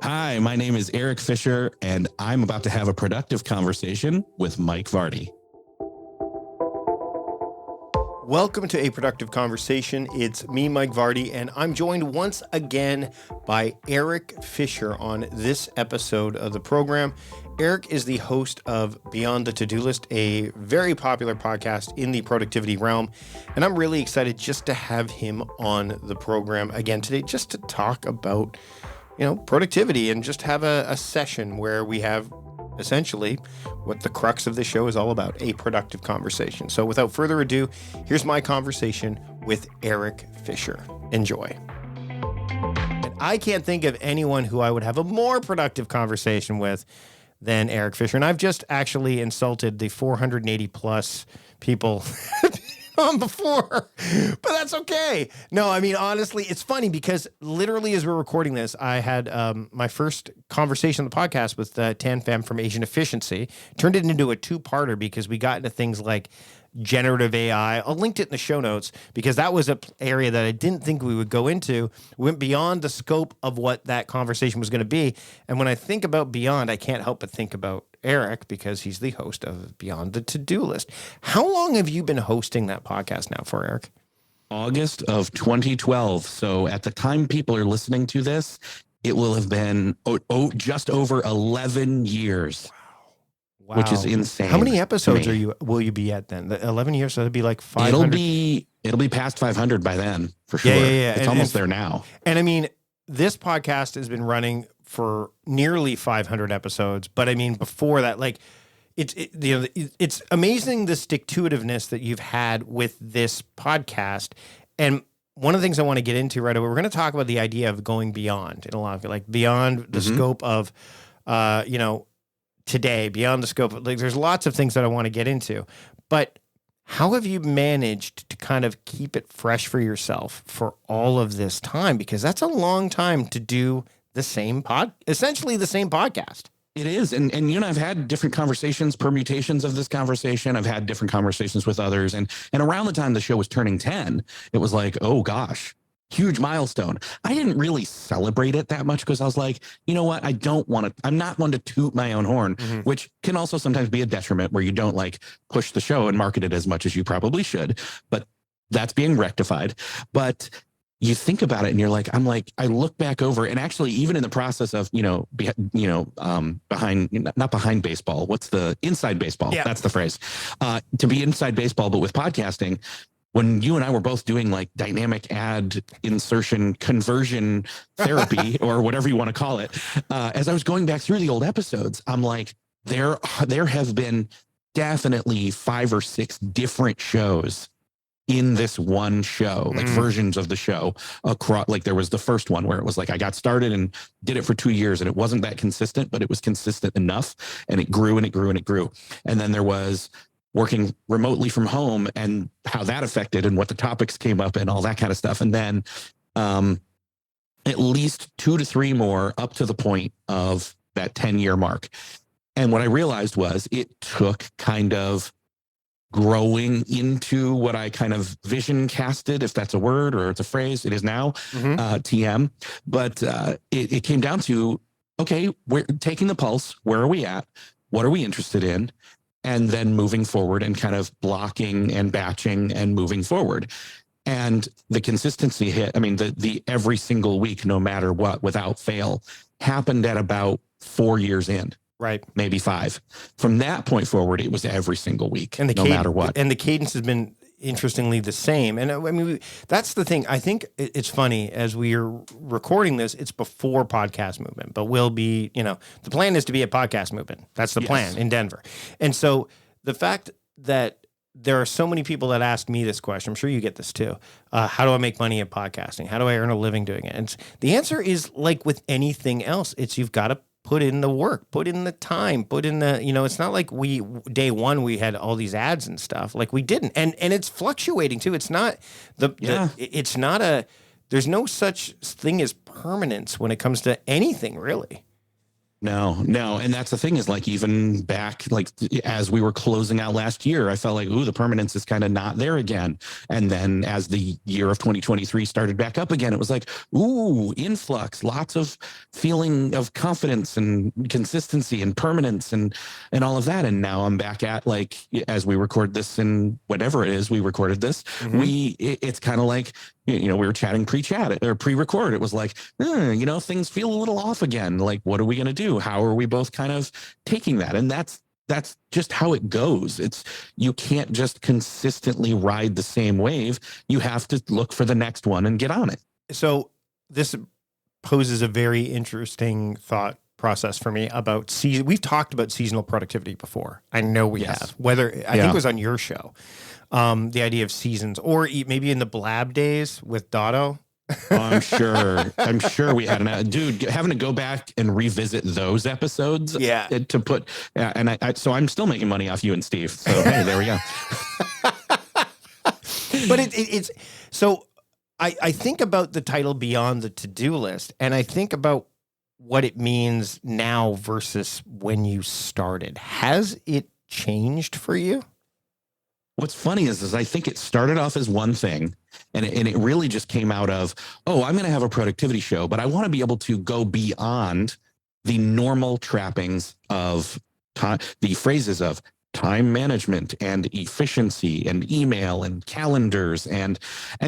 Hi, my name is Erik Fisher, and I'm about to have a productive conversation with Mike Vardy. Welcome to A Productive Conversation. It's me, Mike Vardy, and I'm joined once again by Erik Fisher on this episode of the program. Erik is the host of Beyond the To-Do List, a very popular podcast in the productivity realm, and I'm really excited just to have him on the program again today, just to talk about productivity and just have a session where we have essentially what the crux of the show is all about, a productive conversation. So without further ado, here's my conversation with Erik Fisher. Enjoy. And I can't think of anyone who I would have a more productive conversation with than Erik Fisher. And I've just actually insulted the 480 plus people on before, but that's okay. No, I mean, honestly, it's funny because literally as we're recording this, I had my first conversation on the podcast with Tan Pham from Asian Efficiency. Turned it into a two-parter because we got into things like generative AI. I'll link it in the show notes because that was an area that I didn't think we would go into. We went beyond the scope of what that conversation was going to be. And when I think about beyond, I can't help but think about Erik because he's the host of Beyond the To-Do List. How long have you been hosting that podcast now for, Erik? August of 2012. So at the time people are listening to this, it will have been just over 11 years. Wow. Which is insane. How many episodes will you be at then? 11 years, so it'll be like 500. It'll be past 500 by then, for sure. Yeah. It's almost there now. And I mean, this podcast has been running for nearly 500 episodes, but I mean, before that, like it's amazing the stick-to-itiveness that you've had with this podcast. And one of the things I want to get into right away, we're going to talk about the idea of going beyond in a lot of it, like beyond the scope of, today, beyond the scope of, like, there's lots of things that I want to get into, but how have you managed to kind of keep it fresh for yourself for all of this time? Because that's a long time to do essentially the same podcast. It is. And I've had different conversations, permutations of this conversation. I've had different conversations with others. And around the time the show was turning 10, it was like, oh gosh, huge milestone. I didn't really celebrate it that much because I was like, you know what? I'm not one to toot my own horn, which can also sometimes be a detriment where you don't like push the show and market it as much as you probably should. But that's being rectified. But you think about it and you're like, I look back over, and actually even in the process of, not behind baseball, what's the inside baseball? Yeah. That's the phrase. To be inside baseball, but with podcasting, when you and I were both doing like dynamic ad insertion conversion therapy or whatever you want to call it, as I was going back through the old episodes, I'm like, there have been definitely 5 or 6 different shows in this one show, like versions of the show across. Like there was the first one where it was like, I got started and did it for 2 years and it wasn't that consistent, but it was consistent enough and it grew and it grew and it grew. And then there was working remotely from home and how that affected and what the topics came up and all that kind of stuff. And then at least 2 to 3 more up to the point of that 10-year mark. And what I realized was it took kind of growing into what I kind of vision casted, if that's a word or it's a phrase, it is now, TM. But it came down to, okay, we're taking the pulse. Where are we at? What are we interested in? And then moving forward and kind of blocking and batching and moving forward. And the consistency hit, I mean, the every single week, no matter what, without fail, happened at about 4 years in. Right. Maybe 5. From that point forward, it was every single week, and no matter what. And the cadence has been interestingly the same. And I mean, that's the thing. I think it's funny as we are recording this, it's before podcast movement, but we'll be, the plan is to be a podcast movement. That's the plan in Denver. And so the fact that there are so many people that ask me this question, I'm sure you get this too. How do I make money at podcasting? How do I earn a living doing it? And the answer is like with anything else, you've got to put in the work, put in the time, put in the, it's not like day one, we had all these ads and stuff. Like we didn't. And it's fluctuating too. It's not there's no such thing as permanence when it comes to anything really. No. And that's the thing is like, even back, like as we were closing out last year, I felt like, ooh, the permanence is kind of not there again. And then as the year of 2023 started back up again, it was like, ooh, influx, lots of feeling of confidence and consistency and permanence and all of that. And now I'm back at, like, as we record this in whatever it is, we recorded this, it's kind of like, we were chatting pre-chat or pre-record. It was like, things feel a little off again. Like, what are we going to do? How are we both kind of taking that? And that's just how it goes. You can't just consistently ride the same wave. You have to look for the next one and get on it. So this poses a very interesting thought process for me about season. We've talked about seasonal productivity before. I know we have. Whether I think it was on your show. The idea of seasons, or maybe in the Blab days with Dotto. I'm sure we had dude having to go back and revisit those episodes. Yeah. To put, and so I'm still making money off you and Steve. So hey, there we go. But it's so I think about the title Beyond the To-Do List, and I think about what it means now versus when you started. Has it changed for you? What's funny is I think it started off as one thing, and it really just came out of, I'm going to have a productivity show, but I want to be able to go beyond the normal trappings of time, the phrases of time management and efficiency and email and calendars and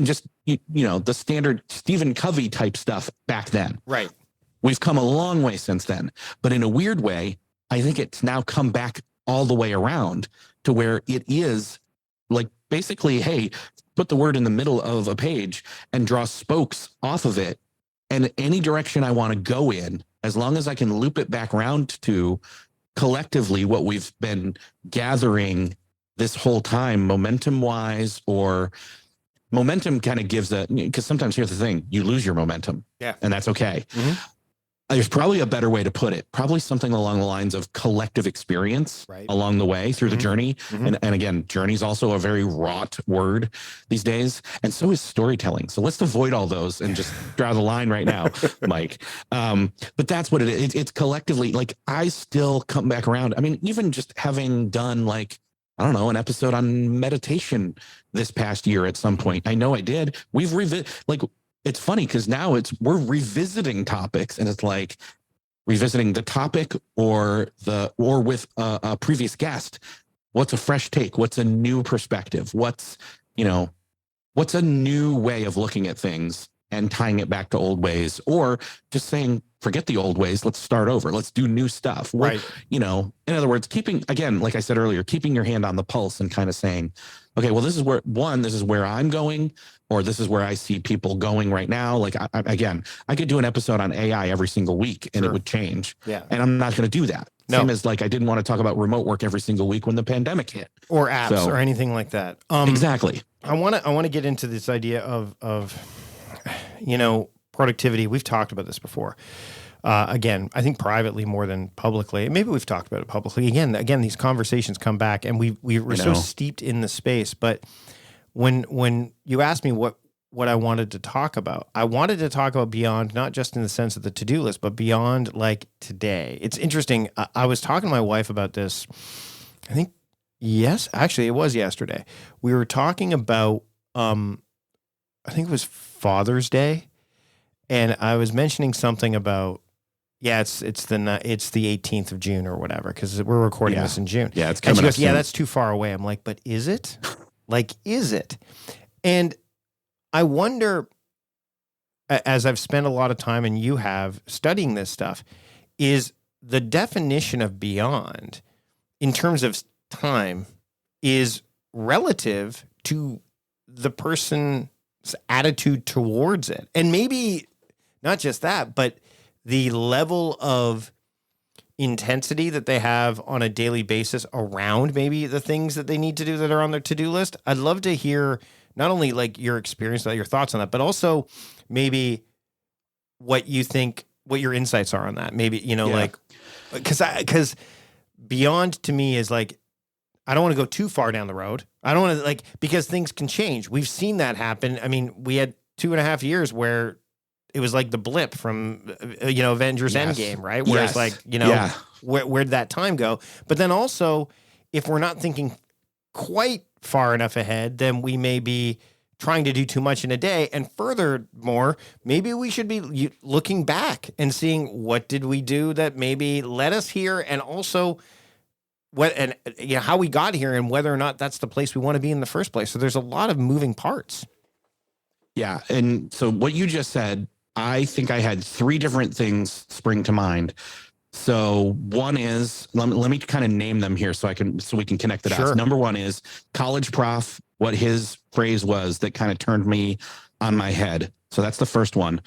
just, the standard Stephen Covey type stuff back then. Right. We've come a long way since then, but in a weird way, I think it's now come back all the way around to where it is like, basically, hey, put the word in the middle of a page and draw spokes off of it. And any direction I want to go in, as long as I can loop it back around to collectively what we've been gathering this whole time, momentum wise, or momentum kind of gives because sometimes here's the thing, you lose your momentum. Yeah. And that's okay. Mm-hmm. There's probably a better way to put it. Probably something along the lines of collective experience along the way through the journey. Mm-hmm. And again, journey is also a very wrought word these days. And so is storytelling. So let's avoid all those and just draw the line right now, Mike. But that's what it is. It's collectively, like, I still come back around. I mean, even just having done, like, I don't know, an episode on meditation this past year at some point. I know I did. We've it's funny because now we're revisiting topics, and it's like revisiting the topic or with a previous guest. What's a fresh take? What's a new perspective? What's a new way of looking at things and tying it back to old ways, or just saying, forget the old ways. Let's start over. Let's do new stuff. Right. In other words, keeping, like I said earlier, keeping your hand on the pulse and kind of saying, okay, well, this is where I'm going, or this is where I see people going right now. Like, I could do an episode on AI every single week and it would change. Yeah. And I'm not going to do that. No. Same as, like, I didn't want to talk about remote work every single week when the pandemic hit. Or apps or anything like that. Exactly. I want to get into this idea of productivity. We've talked about this before. Again, I think privately more than publicly. Maybe we've talked about it publicly. Again, these conversations come back, and we're so steeped in the space. But when you asked me what I wanted to talk about, I wanted to talk about beyond, not just in the sense of the to-do list, but beyond, like, today. It's interesting. I was talking to my wife about this. I think, it was yesterday. We were talking about, I think it was Father's Day, and I was mentioning something about, it's the 18th of June or whatever, because we're recording this in June. Yeah, it's coming. And she goes, that's too far away. I'm like, but is it? Is it? And I wonder, as I've spent a lot of time, and you have, studying this stuff, is the definition of beyond, in terms of time, is relative to the person's attitude towards it. And maybe not just that, but the level of intensity that they have on a daily basis around maybe the things that they need to do that are on their to-do list. I'd love to hear not only, like, your experience, your thoughts on that, but also maybe what you think, what your insights are on that. Maybe, because beyond to me is like, I don't want to go too far down the road. I don't want to, because things can change. We've seen that happen. I mean, we had 2.5 years where it was like the blip from, Avengers Endgame, right? Where it's like, where'd that time go? But then also, if we're not thinking quite far enough ahead, then we may be trying to do too much in a day. And furthermore, maybe we should be looking back and seeing what did we do that maybe led us here, and also how we got here, and whether or not that's the place we want to be in the first place. So there's a lot of moving parts. Yeah. And so what you just said, I think I had 3 different things spring to mind. So one is, let me kind of name them here so we can connect the dots. Sure. Number one is college prof, what his phrase was that kind of turned me on my head. So that's the first one.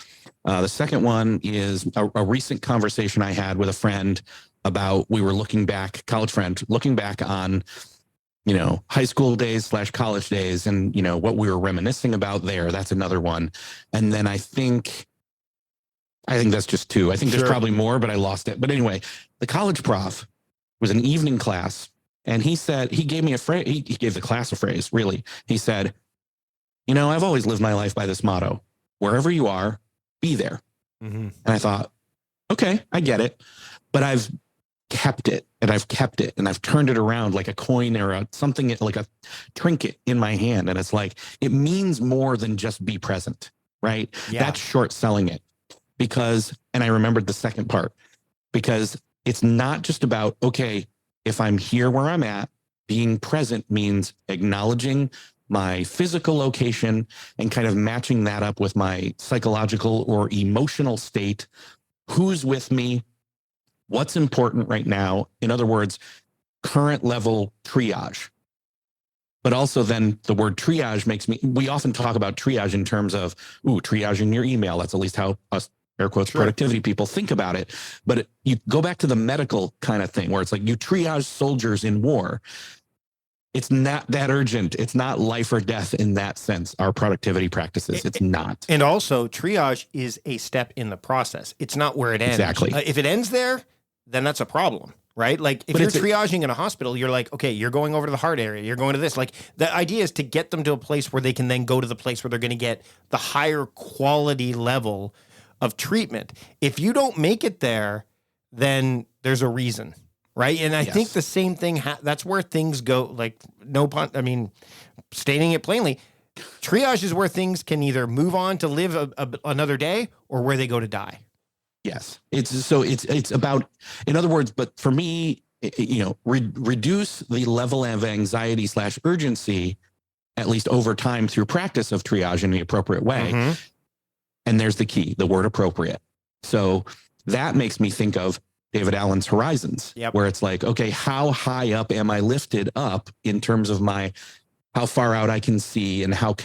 The second one is a recent conversation I had with a friend about, we were looking back on, high school days / college days, and, what we were reminiscing about there. That's another one. And then I think that's just 2. I think there's probably more, but I lost it. But anyway, the college prof was an evening class, and he gave me a phrase. He gave the class a phrase, really. He said, I've always lived my life by this motto: wherever you are, be there. Mm-hmm. And I thought, okay, I get it. But I've kept it, and I've kept it, and I've turned it around like a coin or something, like a trinket in my hand. And it's like, it means more than just be present, right? Yeah. That's short selling it. And I remembered the second part, because it's not just about, okay, if I'm here where I'm at, being present means acknowledging my physical location and kind of matching that up with my psychological or emotional state. Who's with me? What's important right now? In other words, current level triage. But also then the word triage we often talk about triage in terms of, triaging your email. That's at least how us, air quotes, productivity people think about it. But you go back to the medical kind of thing, where it's like you triage soldiers in war. It's not that urgent. It's not life or death in that sense, our productivity practices. It's not. And also, triage is a step in the process. It's not where it ends. Exactly. If it ends there, then that's a problem, right? Like, if you're triaging in a hospital, you're like, okay, you're going over to the heart area. You're going to this. Like, the idea is to get them to a place where they can then go to the place where they're going to get the higher quality level of treatment. If you don't make it there, then there's a reason, right? And I think the same thing, that's where things go, like, stating it plainly, triage is where things can either move on to live another day, or where they go to die. Yes. It's about, in other words, but for me, reduce the level of anxiety / urgency, at least over time, through practice of triage in the appropriate way. Mm-hmm. And there's the key, the word appropriate. So that makes me think of David Allen's Horizons, where it's like, okay, how high up am I lifted up in terms of how far out I can see, and how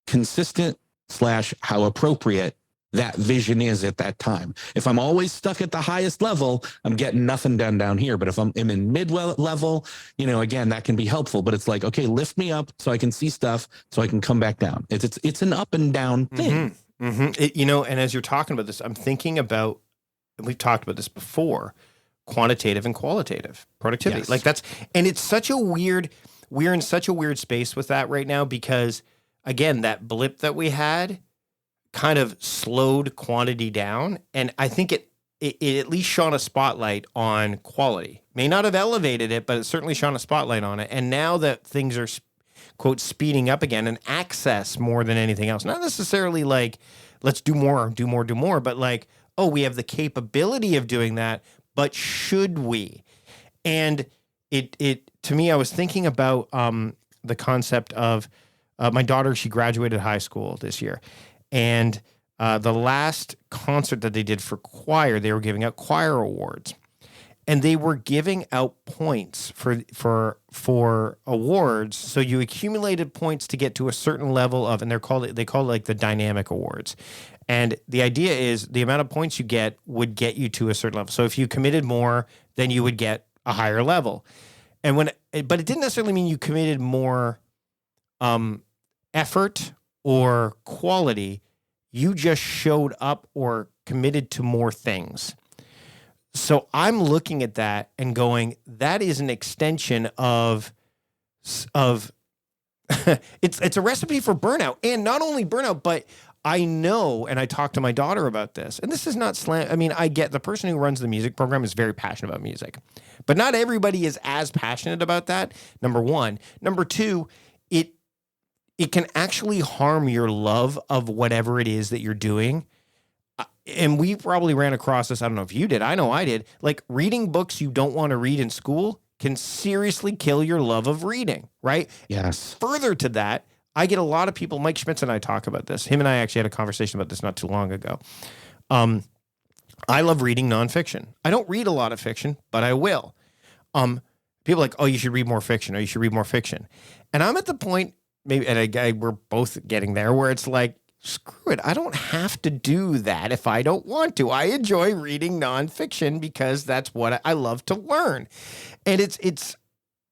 consistent / how appropriate that vision is at that time. If I'm always stuck at the highest level, I'm getting nothing done down here. But if I'm in mid level, again, that can be helpful. But it's like, okay, lift me up so I can see stuff, so I can come back down. It's an up and down thing. Mm-hmm. And as you're talking about this, I'm thinking about, and we've talked about this before, quantitative and qualitative productivity. Yes. Like and it's we're in such a weird space with that right now, because again, that blip that we had kind of slowed quantity down. And I think it at least shone a spotlight on quality. May not have elevated it, but it certainly shone a spotlight on it. And now that things are, quote, speeding up again, and access more than anything else, not necessarily like, let's do more, but like, oh, we have the capability of doing that, but should we? And it to me, I was thinking about the concept of my daughter. She graduated high school this year. And the last concert that they did for choir, they were giving out choir awards, and they were giving out points for awards. So you accumulated points to get to a certain level of, and they call it like the dynamic awards. And the idea is the amount of points you get would get you to a certain level. So if you committed more, then you would get a higher level. But it didn't necessarily mean you committed more effort or quality. You just showed up or committed to more things. So I'm looking at that and going, that is an extension of it's a recipe for burnout. And not only burnout, but I know, and I talked to my daughter about this, and this is not slam. I mean, I get the person who runs the music program is very passionate about music, but not everybody is as passionate about that. Number one. Number two, it can actually harm your love of whatever it is that you're doing. And we probably ran across this. I don't know if you did. I know I did. Like, reading books you don't want to read in school can seriously kill your love of reading, right? Yes. Further to that, I get a lot of people, Mike Schmitz and I talk about this. Him and I actually had a conversation about this not too long ago. I love reading nonfiction. I don't read a lot of fiction, but I will. People are like, oh, you should read more fiction, or you should read more fiction. And I'm at the point, maybe, and we're both getting there, where it's like, screw it. I don't have to do that if I don't want to. I enjoy reading nonfiction because that's what I love to learn. And it's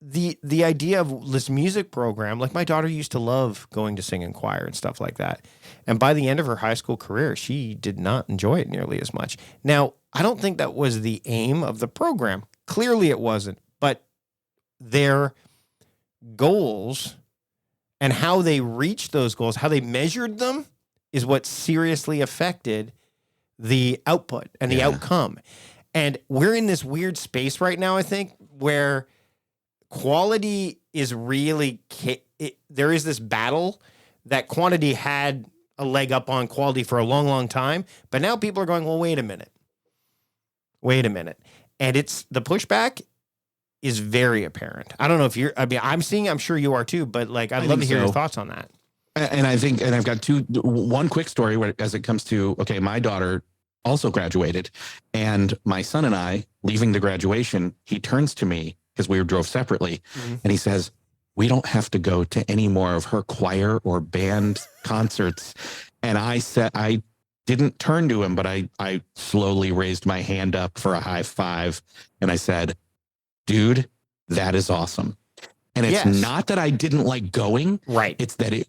the idea of this music program. Like, my daughter used to love going to sing in choir and stuff like that. And by the end of her high school career, she did not enjoy it nearly as much. Now, I don't think that was the aim of the program. Clearly it wasn't, but their goals and how they reached those goals, how they measured them, is what seriously affected the output and the outcome. And we're in this weird space right now, I think, where quality is really, there is this battle that quantity had a leg up on quality for a long, long time. But now people are going, well, wait a minute. And it's, the pushback is very apparent. I don't know if I'm sure you are too, but like, I'd love to hear your thoughts on that. And I think, and I've got one quick story where, as it comes to, okay, my daughter also graduated, and my son and I, leaving the graduation, he turns to me, because we drove separately, and he says, we don't have to go to any more of her choir or band concerts. And I said, I didn't turn to him, but I slowly raised my hand up for a high five. And I said, dude, that is awesome. And it's not that I didn't like going. Right. It's that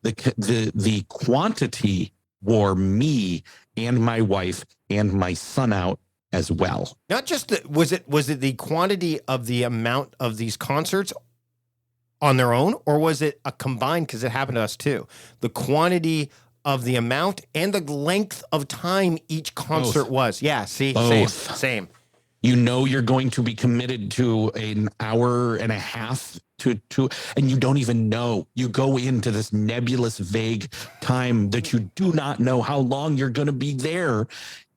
the quantity wore me and my wife and my son out as well. Not just was it the quantity of the amount of these concerts on their own, or was it a combined, because it happened to us too, the quantity of the amount and the length of time each concert was? Yeah, see, same. You know, you're going to be committed to an hour and a half to and you don't even know. You go into this nebulous, vague time that you do not know how long you're going to be there.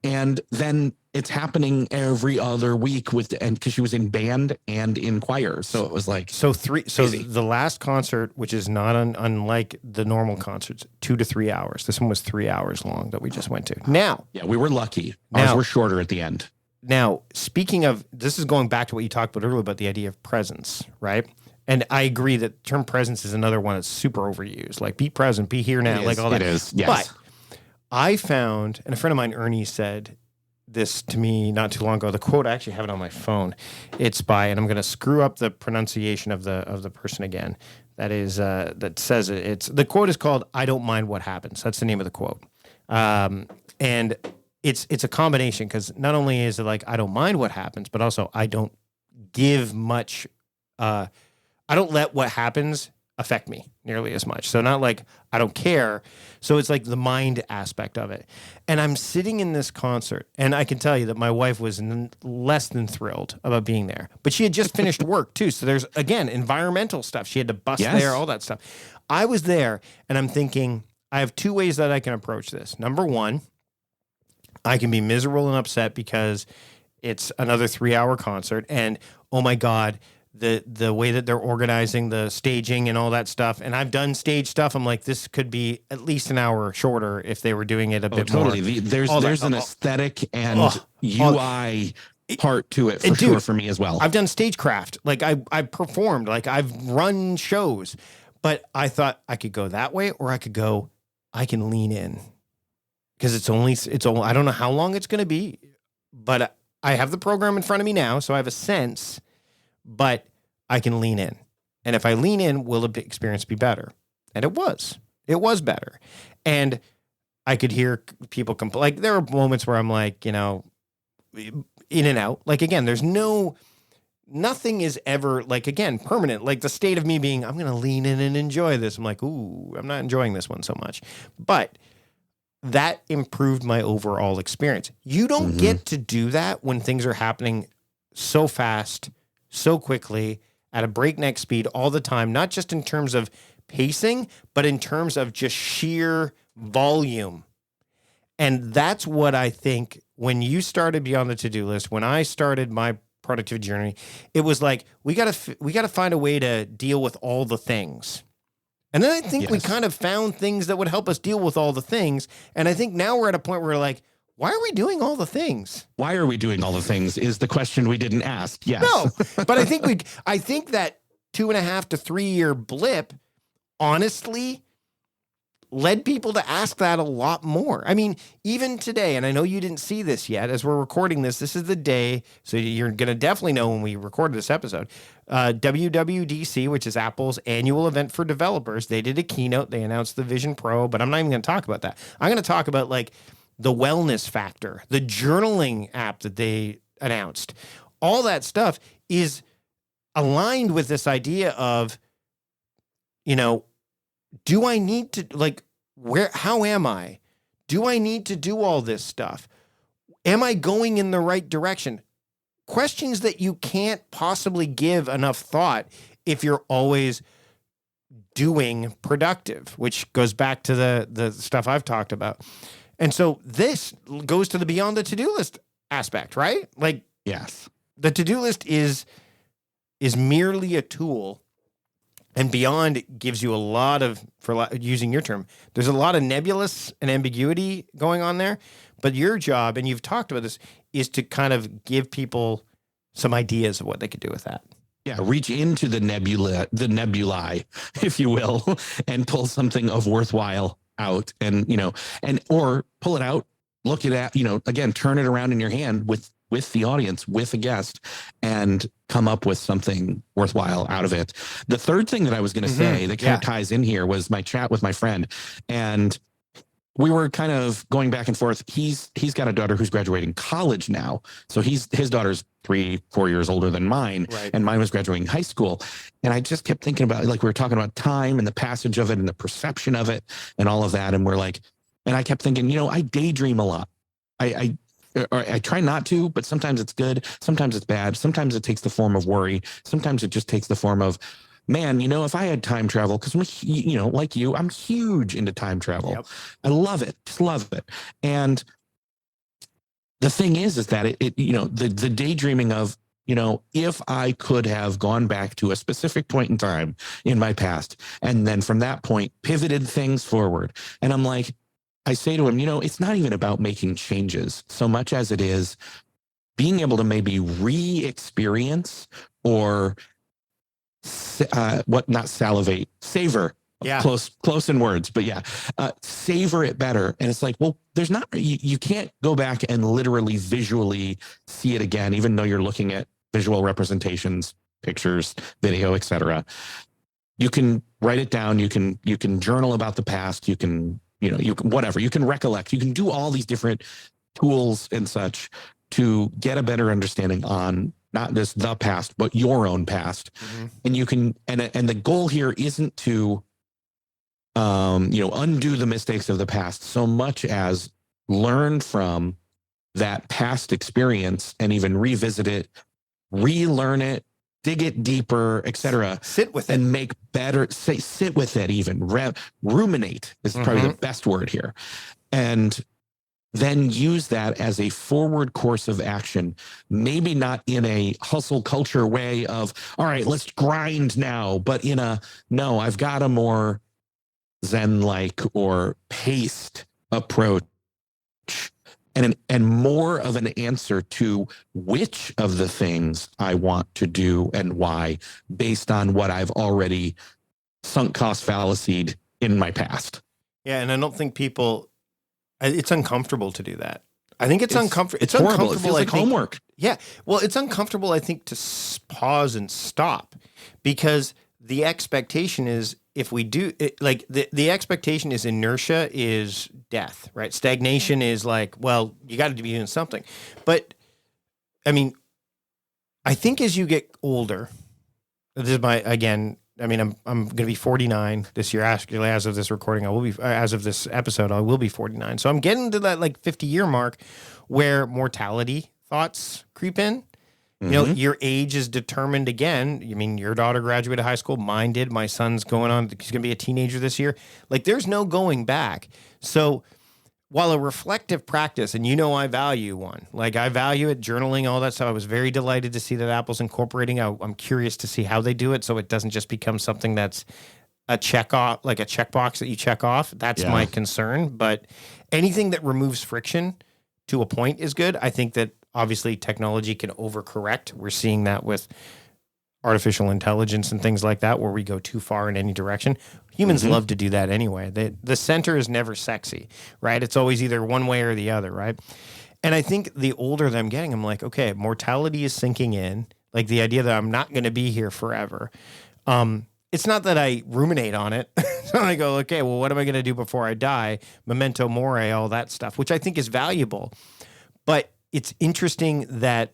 And then it's happening every other week because she was in band and in choir. So it was like, so the last concert, which is not unlike the normal concerts, 2 to 3 hours. This one was 3 hours long that we just went to. Now, yeah, we were lucky. Ours were shorter at the end. Now, speaking of, this is going back to what you talked about earlier about the idea of presence, right? And I agree that the term presence is another one that's super overused. Like, be present, be here now, like all that. It is, yes. But I found, and a friend of mine, Ernie, said this to me not too long ago. The quote, I actually have it on my phone. It's by, and I'm going to screw up the pronunciation of the person again. That is, that says it. The quote is called, "I don't mind what happens." That's the name of the quote. And it's a combination, because not only is it like, I don't mind what happens, but also I don't give much, I don't let what happens affect me nearly as much. So not like I don't care. So it's like the mind aspect of it. And I'm sitting in this concert, and I can tell you that my wife was less than thrilled about being there. But she had just finished work too. So there's, again, environmental stuff. She had to bus there, all that stuff. I was there, and I'm thinking, I have two ways that I can approach this. Number one, I can be miserable and upset because it's another 3-hour concert, and oh my God, the way that they're organizing the staging and all that stuff. And I've done stage stuff. I'm like, this could be at least an hour shorter if they were doing it a bit more. There's an aesthetic and UI part to it for sure for me as well. I've done stagecraft. Like I've performed, like I've run shows, but I thought I could go that way, or I can lean in, because it's only, I don't know how long it's going to be, but I have the program in front of me now. So I have a sense, but I can lean in. And if I lean in, will the experience be better? And it was better. And I could hear people complain. Like, there are moments where I'm like, in and out. Like, again, nothing is ever, like, again, permanent. Like the state of me being, I'm going to lean in and enjoy this. I'm like, ooh, I'm not enjoying this one so much. But that improved my overall experience. You don't get to do that when things are happening so fast, so quickly, at a breakneck speed all the time, not just in terms of pacing, but in terms of just sheer volume. And that's what I think when you started Beyond the To-Do List, when I started my productivity journey, it was like, we got to find a way to deal with all the things. And then I think we kind of found things that would help us deal with all the things. And I think now we're at a point where we're like, why are we doing all the things? Why are we doing all the things is the question we didn't ask. Yes. No, but I think that 2.5 to 3 year blip, honestly, led people to ask that a lot more. I mean, even today, and I know you didn't see this yet, as we're recording this is the day, so you're going to definitely know when we recorded this episode. WWDC, which is Apple's annual event for developers, they did a keynote, they announced the Vision Pro, but I'm not even going to talk about that. I'm going to talk about like the wellness factor, the journaling app that they announced. All that stuff is aligned with this idea of, you know, do I need to, like, how am I? Do I need to do all this stuff? Am I going in the right direction? Questions that you can't possibly give enough thought if you're always doing productive, which goes back to the stuff I've talked about. And so this goes to the Beyond the To-Do List aspect, right? Like, yes, the to-do list is merely a tool. And Beyond gives you a lot of, for using your term, there's a lot of nebulous and ambiguity going on there. But your job, and you've talked about this, is to kind of give people some ideas of what they could do with that. Yeah, reach into the nebulae, if you will, and pull something of worthwhile out, and or pull it out, look it at, again, turn it around in your hand with the audience, with a guest, and come up with something worthwhile out of it. The third thing that I was going to say that kind of ties in here was my chat with my friend, and we were kind of going back and forth. He's got a daughter who's graduating college now, so his daughter's 3-4 years older than mine, right, and mine was graduating high school. And I just kept thinking about, like, we were talking about time and the passage of it and the perception of it and all of that, and I kept thinking, I daydream a lot. I try not to, but sometimes it's good. Sometimes it's bad. Sometimes it takes the form of worry. Sometimes it just takes the form of, man, if I had time travel, because like you, I'm huge into time travel. Yep. I love it. Just love it. And the thing is that the daydreaming of, if I could have gone back to a specific point in time in my past, and then from that point pivoted things forward. And I'm like, I say to him, it's not even about making changes so much as it is being able to maybe re-experience or not salivate, savor. Yeah. Close in words, but savor it better. And it's like, well, there's not, you can't go back and literally visually see it again, even though you're looking at visual representations, pictures, video, etc. You can write it down. You can journal about the past. You can whatever, you can recollect, you can do all these different tools and such to get a better understanding on not just the past, but your own past. Mm-hmm. And you can, and the goal here isn't to, undo the mistakes of the past so much as learn from that past experience and even revisit it, relearn it, dig it deeper, etc. Sit with it and make better. Sit with it. Even ruminate is probably the best word here, and then use that as a forward course of action. Maybe not in a hustle culture way of, all right, let's grind now, but in a no, I've got a more Zen-like or paced approach. And more of an answer to which of the things I want to do and why, based on what I've already sunk cost fallacied in my past. Yeah, and I don't think it's uncomfortable to do that. I think it's uncomfortable. It's horrible. It feels like homework. Yeah, well, it's uncomfortable, I think, to pause and stop, because the expectation is, if we do it, like the expectation is inertia is death, right? Stagnation is like, well, you got to be doing something. But I mean, I think as you get older, this is I mean, I'm going to be 49 this year. Actually, as of this recording, as of this episode, I will be 49. So I'm getting to that like 50-year mark where mortality thoughts creep in. You know, your age is determined again. I mean, your daughter graduated high school. Mine did. My son's he's going to be a teenager this year. Like, there's no going back. So while a reflective practice, and I value one, like I value it, journaling, all that stuff. I was very delighted to see that Apple's incorporating. I'm curious to see how they do it so it doesn't just become something that's a check off, like a checkbox that you check off. That's my concern. But anything that removes friction to a point is good. I think that obviously technology can overcorrect. We're seeing that with artificial intelligence and things like that, where we go too far in any direction. Humans love to do that anyway. The center is never sexy, right? It's always either one way or the other, right? And I think the older that I'm getting, I'm like, okay, mortality is sinking in. Like the idea that I'm not going to be here forever. It's not that I ruminate on it. So I go, okay, well, what am I going to do before I die? Memento mori, all that stuff, which I think is valuable. But it's interesting that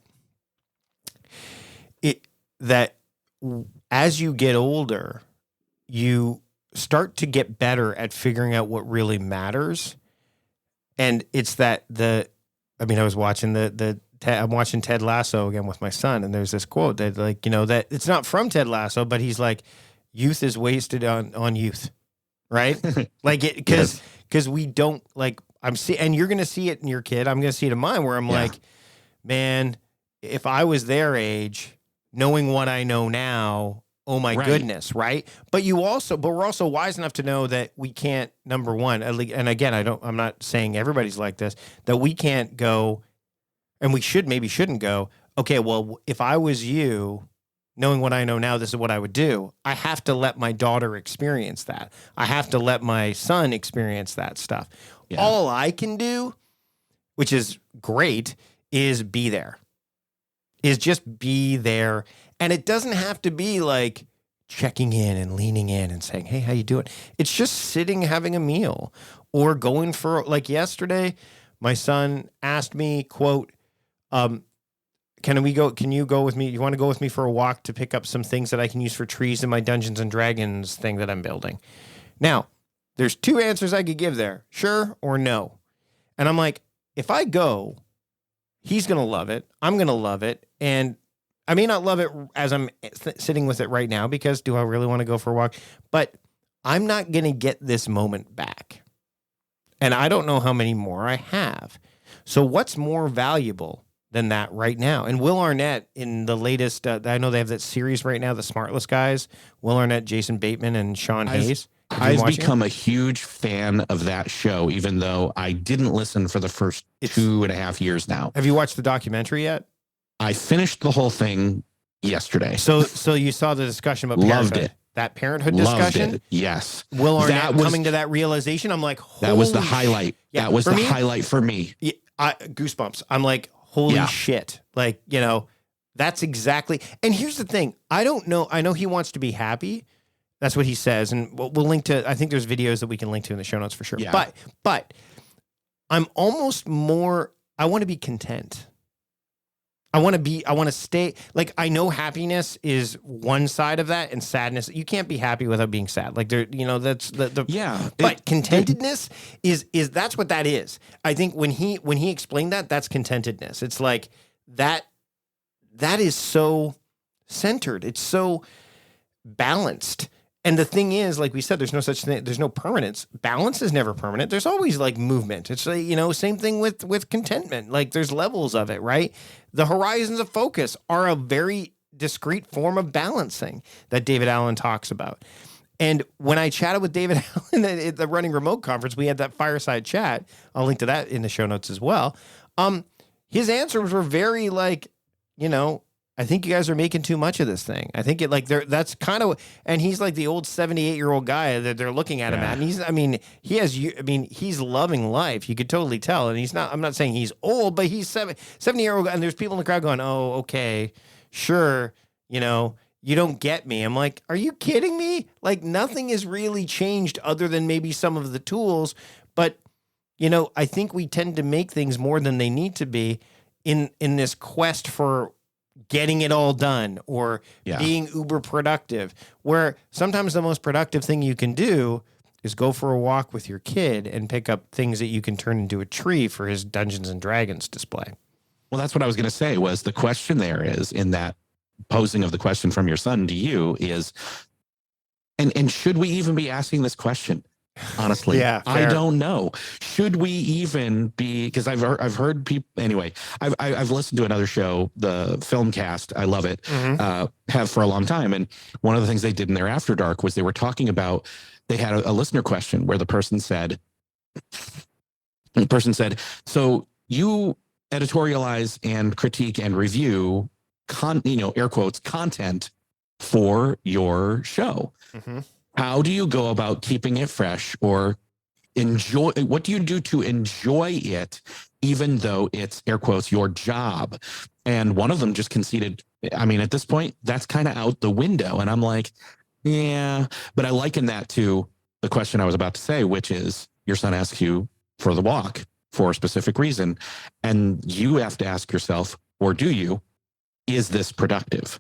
as you get older, you start to get better at figuring out what really matters. And it's that I was watching I'm watching Ted Lasso again with my son, and there's this quote that that it's not from Ted Lasso, but he's like, youth is wasted on youth, right? Like it, because we don't like, and you're going to see it in your kid. I'm going to see it in mine where I'm like, man, if I was their age, knowing what I know now, oh my goodness, right? But we're also wise enough to know that we can't, number one, and again, I'm not saying everybody's like this, that we can't go, and we shouldn't go, okay, well, if I was you, knowing what I know now, this is what I would do. I have to let my daughter experience that. I have to let my son experience that stuff. Yeah. All I can do, which is great, is be there. Is just be there. And it doesn't have to be like checking in and leaning in and saying, hey, how you doing? It's just sitting, having a meal, or going for, like yesterday, my son asked me, quote, can you go with me? You want to go with me for a walk to pick up some things that I can use for trees in my Dungeons and Dragons thing that I'm building? Now, there's two answers I could give there, sure or no. And I'm like, if I go, he's going to love it. I'm going to love it. And I may not love it as I'm sitting with it right now, because do I really want to go for a walk? But I'm not going to get this moment back. And I don't know how many more I have. So what's more valuable than that right now? And Will Arnett, in the latest, I know they have that series right now, The Smartless Guys, Will Arnett, Jason Bateman, and Sean Hayes. I've become a huge fan of that show, even though I didn't listen for the first 2.5 years now. Have you watched the documentary yet? I finished the whole thing yesterday. So you saw the discussion about parenthood. Loved it. That parenthood discussion? Loved it. Yes. Will Arnett coming to that realization? I'm like, holy that was the highlight. Yeah, that was the highlight for me. Yeah, goosebumps. I'm like, holy shit. Like, that's exactly. And here's the thing. I don't know. I know he wants to be happy. That's what he says. And we'll link to, I think there's videos that we can link to in the show notes for sure. Yeah. But I'm almost more, I want to be content. I want to stay, like, I know happiness is one side of that, and sadness. You can't be happy without being sad. Like, that's but contentedness is that's what that is. I think when he explained that, that's contentedness. It's like that is so centered. It's so balanced. And the thing is, like we said, there's no such thing. There's no permanence. Balance is never permanent. There's always like movement. It's like, same thing with contentment. Like there's levels of it, right? The horizons of focus are a very discrete form of balancing that David Allen talks about. And when I chatted with David Allen at the Running Remote conference, we had that fireside chat. I'll link to that in the show notes as well. His answers were very like, I think you guys are making too much of this thing. I think that's kind of, and he's like the old 78-year-old guy that they're looking at him at. And he's loving life. You could totally tell. And I'm not saying he's old, but he's 70-year-old guy. And there's people in the crowd going, oh, okay, sure. You don't get me. I'm like, are you kidding me? Like nothing has really changed other than maybe some of the tools. But, I think we tend to make things more than they need to be in this quest for getting it all done or being uber productive, where sometimes the most productive thing you can do is go for a walk with your kid and pick up things that you can turn into a tree for his Dungeons and Dragons display. Well, that's what I was going to say, was the question there is, in that posing of the question from your son to you, is, and should we even be asking this question? Honestly, fair. I don't know. Should we even be? Because I've heard people. Anyway, I've listened to another show, the Filmcast. I love it. Have for a long time. And one of the things they did in their After Dark was they were talking about. They had a listener question where the person said, "So you editorialize and critique and review air quotes, content for your show. How do you go about keeping it fresh or enjoy? What do you do to enjoy it, even though it's, air quotes, your job?" And one of them just conceded, I mean, at this point, that's kind of out the window. And I'm like, yeah, but I liken that to the question I was about to say, which is, your son asks you for the walk for a specific reason. And you have to ask yourself, or do you, is this productive?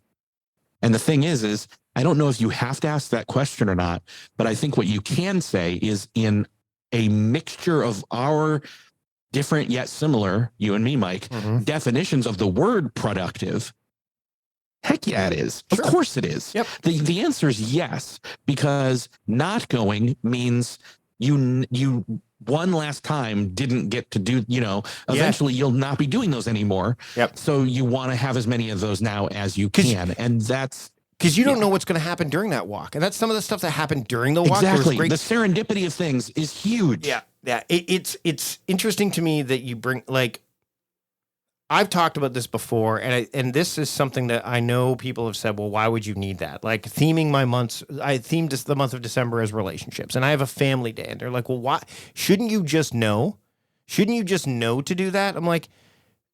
And the thing is I don't know if you have to ask that question or not, but I think what you can say is, in a mixture of our different yet similar, you and me, Mike, definitions of the word productive, heck yeah, it is. Sure. Of course it is. Yep. The answer is yes, because not going means you one last time didn't get to do, eventually you'll not be doing those anymore. Yep. So you want to have as many of those now as you can. And that's because you don't know what's going to happen during that walk. And that's some of the stuff that happened during the walk. Exactly. The serendipity of things is huge. Yeah. Yeah. It's interesting to me that you bring, like, I've talked about this before, and this is something that I know people have said, well, why would you need that? Like, theming my months, I themed the month of December as relationships, and I have a family day, and they're like, well, why? Shouldn't you just know? Shouldn't you just know to do that? I'm like,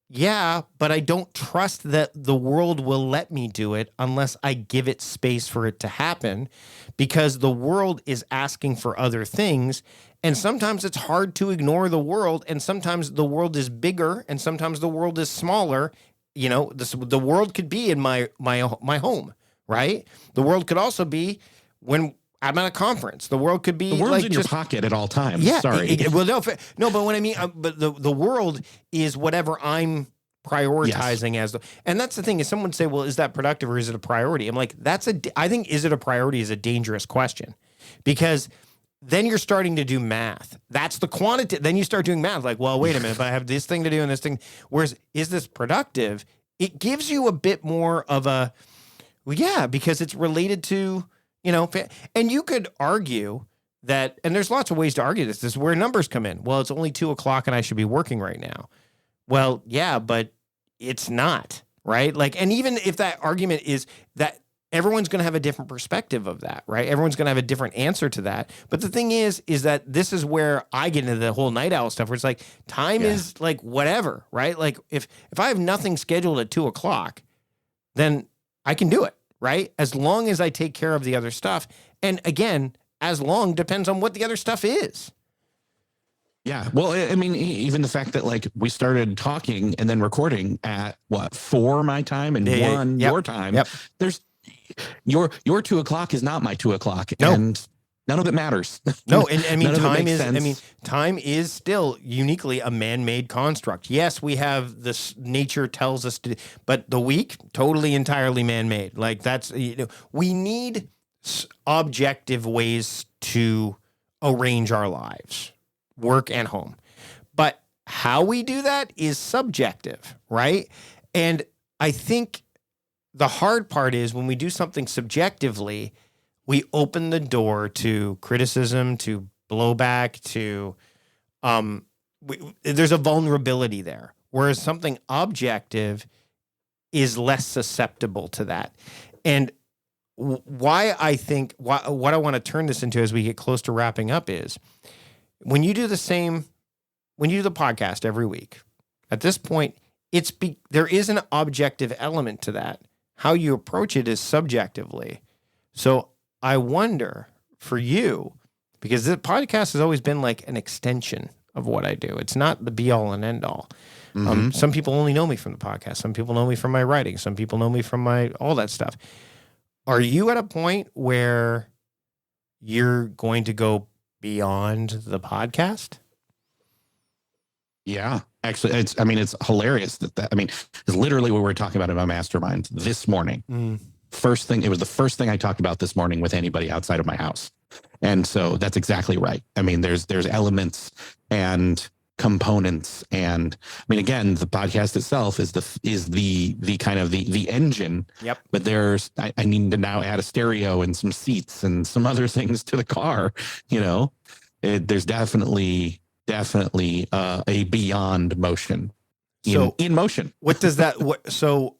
yeah, but I don't trust that the world will let me do it unless I give it space for it to happen, because the world is asking for other things. And sometimes it's hard to ignore the world, and sometimes the world is bigger, and sometimes the world is smaller. The world could be in my home, right? The world could also be when I'm at a conference. The world could be the world's in your pocket at all times. Yeah, sorry. But what I mean, but the world is whatever I'm prioritizing as and that's the thing, is someone say, well, is that productive or is it a priority? I'm like, I think is it a priority is a dangerous question, because then you're starting to do math. That's the quantity. Then you start doing math. Like, well, wait a minute, but I have this thing to do and this thing. Whereas, is this productive? It gives you a bit more of a, well, yeah, because it's related to, and you could argue that, and there's lots of ways to argue this. This is where numbers come in. Well, it's only 2:00 and I should be working right now. Well, yeah, but it's not, right? Like, and even if that argument is that, everyone's going to have a different perspective of that, right? Everyone's going to have a different answer to that. But the thing is that this is where I get into the whole night owl stuff, where it's like, time is like whatever, right? Like, if I have nothing scheduled at 2:00, then I can do it, right? As long as I take care of the other stuff. And again, as long depends on what the other stuff is. Yeah. Well, I mean, even the fact that, like, we started talking and then recording at 4 my time and 1 your time. Yep. There's your 2:00 is not my 2:00. No. And none of it matters. No. And I mean, time is still uniquely a man-made construct. Yes, we have this, nature tells us to, but the week, totally entirely man-made. Like, that's, we need objective ways to arrange our lives, work and home. But how we do that is subjective, right? And I think the hard part is when we do something subjectively, we open the door to criticism, to blowback, to there's a vulnerability there. Whereas something objective is less susceptible to that. And why I think what I want to turn this into as we get close to wrapping up is, when you do the podcast every week, at this point, there is an objective element to that. How you approach it is subjectively. So I wonder for you, because the podcast has always been like an extension of what I do. It's not the be all and end all. Some people only know me from the podcast. Some people know me from my writing. Some people know me from all that stuff. Are you at a point where you're going to go beyond the podcast? Yeah, actually, it's hilarious it's literally what we were talking about in my mastermind this morning. It was the first thing I talked about this morning with anybody outside of my house. And so that's exactly right. I mean, there's elements and components, and I mean, again, the podcast itself is the kind of the engine. Yep. But I need to now add a stereo and some seats and some other things to the car. There's definitely a beyond motion in motion. What does that? So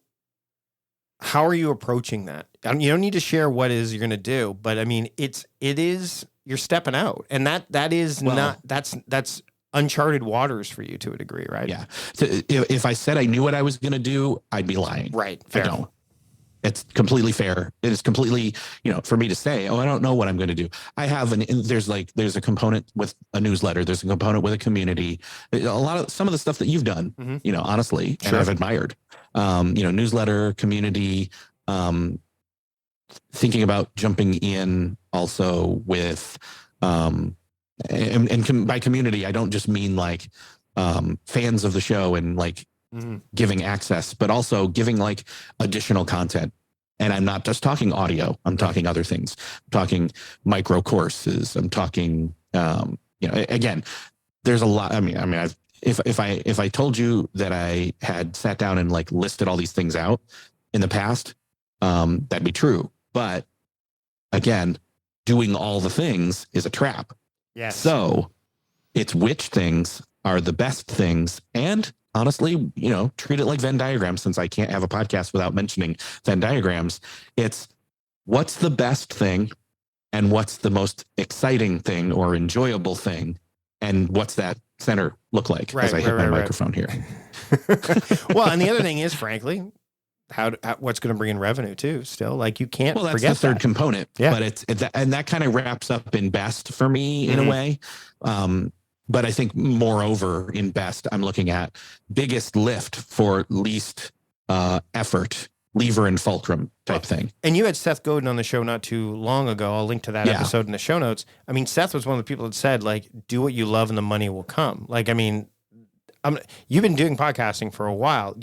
how are you approaching that? You don't need to share what it is you're going to do, but I mean, it is you're stepping out, and that's uncharted waters for you to a degree, right? Yeah. So if I said I knew what I was going to do, I'd be lying. Right. Fair. I don't. It's completely fair. It is completely, for me to say, I don't know what I'm going to do. I have there's a component with a newsletter. There's a component with a community. Some of the stuff that you've done, honestly, Sure. and I've admired, newsletter, community, thinking about jumping in also with, and by community, I don't just mean like fans of the show and like giving access, but also giving like additional content. And I'm not just talking audio. I'm talking other things. I'm talking micro courses. I'm talking, again, there's a lot. I mean, if I told you that I had sat down and like listed all these things out in the past, that'd be true. But again, doing all the things is a trap. Yes. So it's which things are the best things, and honestly, treat it like Venn diagrams, since I can't have a podcast without mentioning Venn diagrams. It's what's the best thing and what's the most exciting thing or enjoyable thing, and what's that center look like as I hit my microphone here. Well, and the other thing is, frankly, what's going to bring in revenue too. Still, like you can't. Well, that's forget the third component. Yeah. But that kind of wraps up in best for me in a way. But I think moreover in best, I'm looking at biggest lift for least effort, lever and fulcrum type thing. And you had Seth Godin on the show not too long ago. I'll link to that episode in the show notes. I mean, Seth was one of the people that said, like, do what you love and the money will come. Like, I mean, you've been doing podcasting for a while.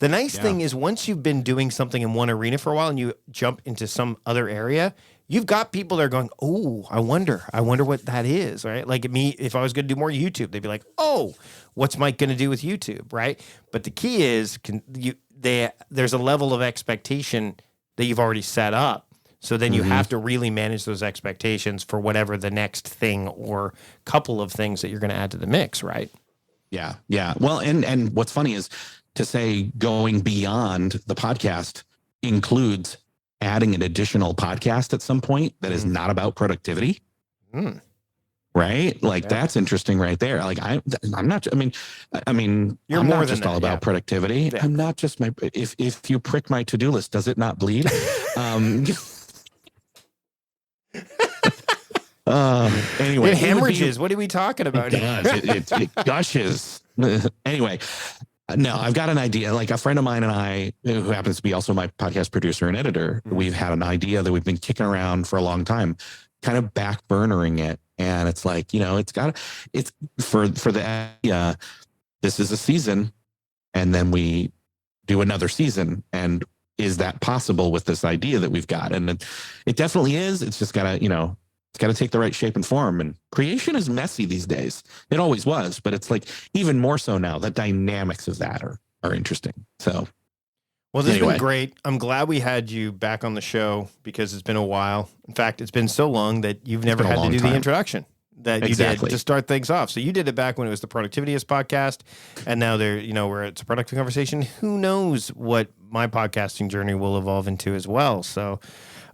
The nice thing is, once you've been doing something in one arena for a while and you jump into some other area, you've got people that are going, oh, I wonder what that is, right? Like me, if I was going to do more YouTube, they'd be like, oh, what's Mike going to do with YouTube, right? But the key is, there's a level of expectation that you've already set up. So then you have to really manage those expectations for whatever the next thing or couple of things that you're going to add to the mix, right? Yeah. Yeah. Well, and what's funny is to say going beyond the podcast includes adding an additional podcast at some point that is not about productivity. Right? Like that's interesting right there. Like I'm not, I mean, you're I'm more not than just that, all about productivity. Yeah. I'm not just if you prick my to-do list, does it not bleed? Anyway, it hemorrhages. What are we talking about? It does. It gushes. Anyway, no, I've got an idea. Like a friend of mine and I, who happens to be also my podcast producer and editor, we've had an idea that we've been kicking around for a long time, kind of back burnering it. And it's like, it's for the this is a season, and then we do another season. And is that possible with this idea that we've got? And it definitely is. It's just gotta, it's got to take the right shape and form. And creation is messy these days. It always was, but it's like even more so now. The dynamics of that are interesting. So, well, this has been great. I'm glad we had you back on the show because it's been a while. In fact, it's been so long that you've never had to do the introduction that you did to start things off. So you did it back when it was the Productivityist podcast, and now where it's a productive conversation. Who knows what my podcasting journey will evolve into as well. So.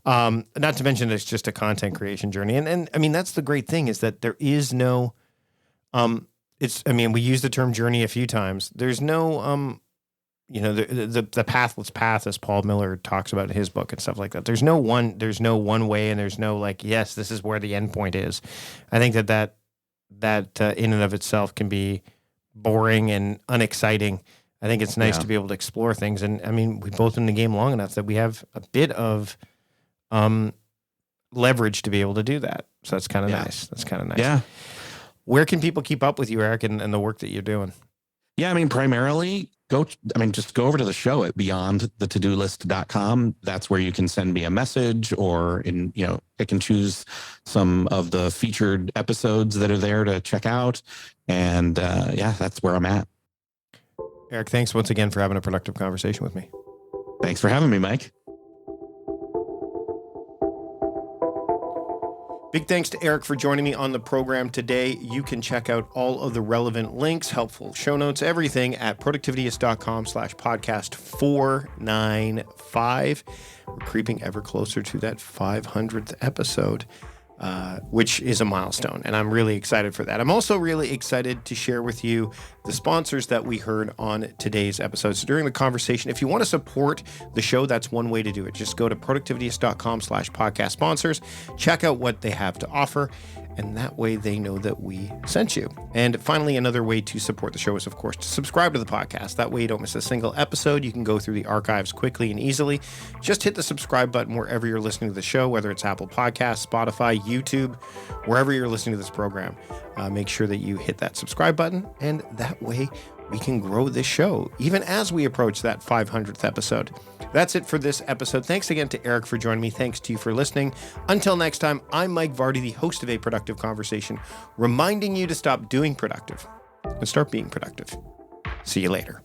Not to mention it's just a content creation journey. And I mean, that's the great thing is that there is no, we use the term journey a few times. There's no, the pathless path, as Paul Miller talks about in his book and stuff like that. There's no one way, and there's no like, yes, this is where the end point is. I think that that in and of itself can be boring and unexciting. I think it's nice to be able to explore things. And I mean, we've both been in the game long enough that we have a bit of leverage to be able to do that. So that's kind of nice. That's kind of nice. Yeah. Where can people keep up with you, Erik, and the work that you're doing? Yeah, I mean, primarily just go over to the show at beyondthetodolist.com. That's where you can send me a message or pick and choose some of the featured episodes that are there to check out. And that's where I'm at. Erik, thanks once again for having a productive conversation with me. Thanks for having me, Mike. Big thanks to Erik for joining me on the program today. You can check out all of the relevant links, helpful show notes, everything at productivityist.com/podcast 495. We're creeping ever closer to that 500th episode, which is a milestone, and I'm really excited for that. I'm also really excited to share with you the sponsors that we heard on today's episode. So during the conversation, if you want to support the show, that's one way to do it. Just go to productivityist.com/podcast sponsors, check out what they have to offer, and that way they know that we sent you. And finally, another way to support the show is, of course, to subscribe to the podcast. That way you don't miss a single episode. You can go through the archives quickly and easily. Just hit the subscribe button wherever you're listening to the show, whether it's Apple Podcasts, Spotify, YouTube, wherever you're listening to this program. Make sure that you hit that subscribe button, and that way we can grow this show, even as we approach that 500th episode. That's it for this episode. Thanks again to Erik for joining me. Thanks to you for listening. Until next time, I'm Mike Vardy, the host of A Productive Conversation, reminding you to stop doing productive and start being productive. See you later.